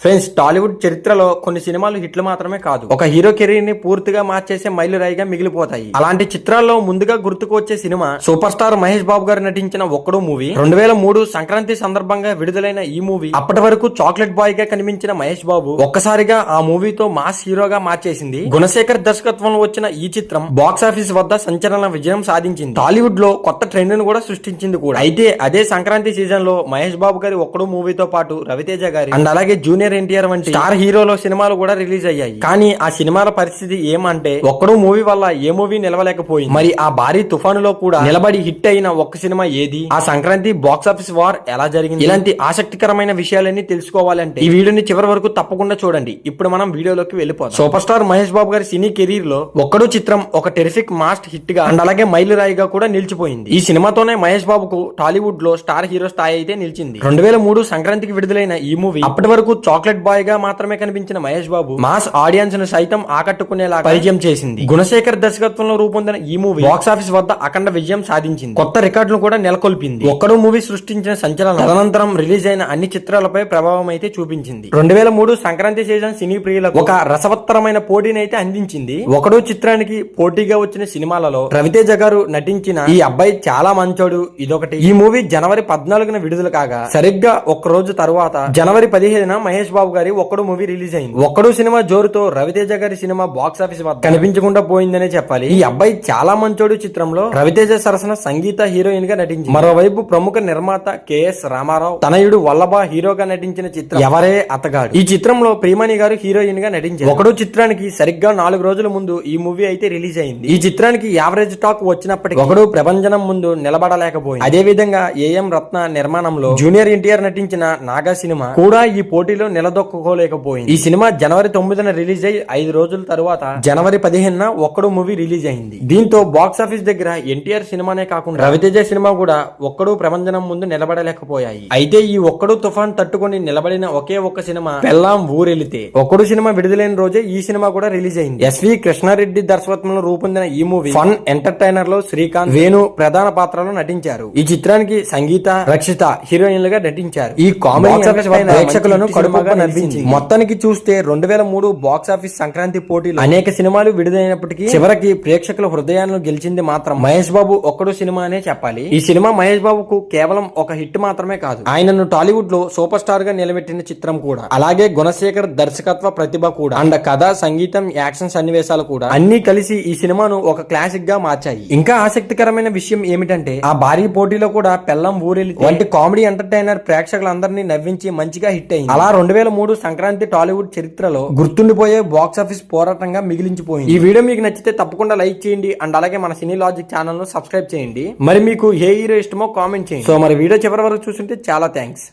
Friends, Tollywood చరిత్రలో కొన్ని సినిమాలు హిట్లు మాత్రమే కాదు, ఒక హీరో కెరీర్ ని పూర్తిగా మార్చేసే మైలురాయిగా మిగిలిపోతాయి. అలాంటి చిత్రాల్లో ముందుగా గుర్తుకు వచ్చే cinema super star Mahesh Babu గారు నటించిన ఒక్కడు మూవీ. 2003 సంక్రాంతి సందర్భంగా విడుదలైన ఈ మూవీ అప్పటి వరకు చాక్లెట్ బాయ్ గా కనిపించిన మహేష్ బాబు ఒక్కసారిగా ఆ మూవీతో మాస్ హీరోగా మార్చేసింది. గుణశేఖర్ దర్శకత్వంలో వచ్చిన ఈ చిత్రం బాక్సాఫీస్ వద్ద సంచలన విజయం సాధించింది. టాలీవుడ్ లో కొత్త ట్రెండ్ ను కూడా సృష్టించింది కూడా. అయితే అదే సంక్రాంతి సీజన్ లో మహేష్ బాబు గారి ఒక్కడు మూవీతో పాటు రవితేజ గారి అండ్ అలాగే జూనియర్ ఎన్టీఆర్ వంటి స్టార్ హీరోల సినిమాలు కూడా రిలీజ్ అయ్యాయి. కానీ ఆ సినిమాల పరిస్థితి ఏమంటే ఒక్కడు మూవీ వల్ల ఏ మూవీ నిలవలేకపోయింది. మరి ఆ భారీ తుఫానులో కూడా నిలబడి హిట్ అయిన ఒక్క సినిమా ఏది? ఆ సంక్రాంతి బాక్సాఫీస్ వార్ ఎలా జరిగింది? ఇలాంటి ఆసక్తికరమైన విషయాలన్నీ తెలుసుకోవాలంటే ఈ వీడియోని చివరి వరకు తప్పకుండా చూడండి. ఇప్పుడు మనం వీడియోలోకి వెళ్ళిపోతాం. సూపర్ స్టార్ మహేష్ బాబు గారి సినీ కెరీర్ లో ఒక్కడు చిత్రం ఒక టెరిఫిక్ మాస్ట్ హిట్ గా అండ్ అలాగే మైలురాయిగా కూడా నిలిచిపోయింది. ఈ సినిమాతోనే మహేష్ బాబుకు టాలీవుడ్ లో స్టార్ హీరో స్థాయి అయితే నిలిచింది. 2003 సంక్రాంతికి విడుదలైన ఈ మూవీ అప్పటి వరకు చాక్లెట్ బాయ్ గా మాత్రమే కనిపించిన మహేష్ బాబు మాస్ ఆడియన్స్ ను సైతం ఆకట్టుకునేలా పరిచయం చేసింది. గుణశేఖర్ దర్శకత్వంలో రూపొందిన ఈ మూవీ బాక్సాఫీస్ వద్ద అఖండ విజయం సాధించింది. కొత్త రికార్డులు కూడా నెలకొల్పింది. ఒక్కడు మూవీ సృష్టించిన సంచలనం తదనంతరం రిలీజ్ అయిన అన్ని చిత్రాలపై ప్రభావం అయితే చూపించింది. 2003 సంక్రాంతి సీజన్ సినీ ప్రియులకు ఒక రసవత్తరమైన పోటీని అయితే అందించింది. ఒకడు చిత్రానికి పోటీగా వచ్చిన సినిమాలలో రవితేజ గారు నటించిన ఈ అబ్బాయి చాలా మంచోడు ఇదొకటి. ఈ మూవీ జనవరి 14న విడుదల కాగా సరిగ్గా ఒక్క రోజు తరువాత జనవరి 15న మహేష్ బాబు గారి ఒక్కడు మూవీ రిలీజ్ అయింది. ఒక్కడు సినిమా జోరుతో రవితేజ గారి సినిమా బాక్స్ ఆఫీస్ వద్ద కనిపించకుండా పోయిందనే చెప్పాలి. ఈ అబ్బాయి చాలా మంచోడు చిత్రంలో రవితేజ సరసన సంగీత హీరోయిన్ గా నటించింది. మరోవైపు ప్రముఖ నిర్మాత కెఎస్ రామారావు తనయుడు వల్లభ హీరోగా నటించిన చిత్రం ఎవరే అతగాడు. ఈ చిత్రంలో ప్రియమణి గారు హీరోయిన్ గా నటించారు. ఒకడు చిత్రానికి సరిగ్గా 4 రోజుల ముందు ఈ మూవీ అయితే రిలీజ్ అయింది. ఈ చిత్రానికి యావరేజ్ టాక్ వచ్చినప్పటికీ ఒకడు ప్రభంజనం ముందు నిలబడలేకపోయింది. అదే విధంగా ఏఎం రత్న నిర్మాణంలో జూనియర్ ఎన్టీఆర్ నటించిన నాగా సినిమా కూడా ఈ పోటీలో నిలదొక్కుకోలేకపోయింది. ఈ సినిమా జనవరి 9న రిలీజ్ అయ్యి 5 రోజుల తరువాత జనవరి 15న ఒక్కడు మూవీ రిలీజ్ అయింది. దీంతో బాక్స్ ఆఫీస్ దగ్గర ఎన్టీఆర్ సినిమానే కాకుండా రవితేజ సినిమా కూడా ఒక్కడు ప్రభంజనం ముందు నిలబడలేకపోయాయి. అయితే ఈ ఒక్కడు తుఫాన్ తట్టుకొని నిలబడిన ఒకే ఒక్క సినిమా పెళ్ళాం ఊరెళితే. ఒక్కడు సినిమా విడుదలైన రోజే ఈ సినిమా కూడా రిలీజ్ అయింది. ఎస్వి కృష్ణారెడ్డి దర్శకత్వంలో రూపొందిన ఈ మూవీ ఫన్ ఎంటర్టైనర్ లో శ్రీకాంత్, వేణు ప్రధాన పాత్రలో నటించారు. ఈ చిత్రానికి సంగీత, రక్షిత హీరోయిన్లుగా నటించారు. ఈ కామెడీ ప్రేక్షకులను కడుపుగా నవ్వించింది. మొత్తానికి చూస్తే 2003 బాక్సాఫీస్ సంక్రాంతి పోటీలో అనేక సినిమాలు విడుదలైనప్పటికీ చివరికి ప్రేక్షకుల హృదయాలను గెలిచింది మాత్రం మహేష్ బాబు ఒక్కడు సినిమా అనే చెప్పాలి. ఈ సినిమా మహేష్ బాబుకు కేవలం ఒక హిట్ మాత్రమే కాదు, ఆయనను టాలీవుడ్ లో సూపర్ స్టార్ గా నిలబెట్టిన చిత్రం కూడా. అలాగే గుణశేఖర్ దర్శకత్వ ప్రతిభ కూడా అండ్ కథ, సంగీతం, యాక్షన్ సన్నివేశాలు కూడా అన్ని కలిసి ఈ సినిమాను ఒక క్లాసిక్ గా మార్చాయి. ఇంకా ఆసక్తికరమైన విషయం ఏమిటంటే ఆ భారీ పోటీలో కూడా పెళ్ళం ఊరెళ్ళి వంటి కామెడీ ఎంటర్టైనర్ ప్రేక్షకులందరినీ నవ్వించి మంచిగా హిట్ అయింది. అలా 2003 సంక్రాంతి టాలీవుడ్ చరిత్రలో గుర్తుండిపోయే బాక్స్ ఆఫీస్ పోరాటంగా మిగిలించిపోయింది. ఈ వీడియో మీకు నచ్చితే తప్పకుండా లైక్ చేయండి అండ్ అలాగే మన సినీ లాజిక్ ఛానల్ ను సబ్స్క్రైబ్ చేయండి. మరి మీకు ఏ హీరో ఇష్టమో కామెంట్ చేయండి. సో మరి వీడియో చివరి వరకు చూస్తుంటే చాలా థ్యాంక్స్.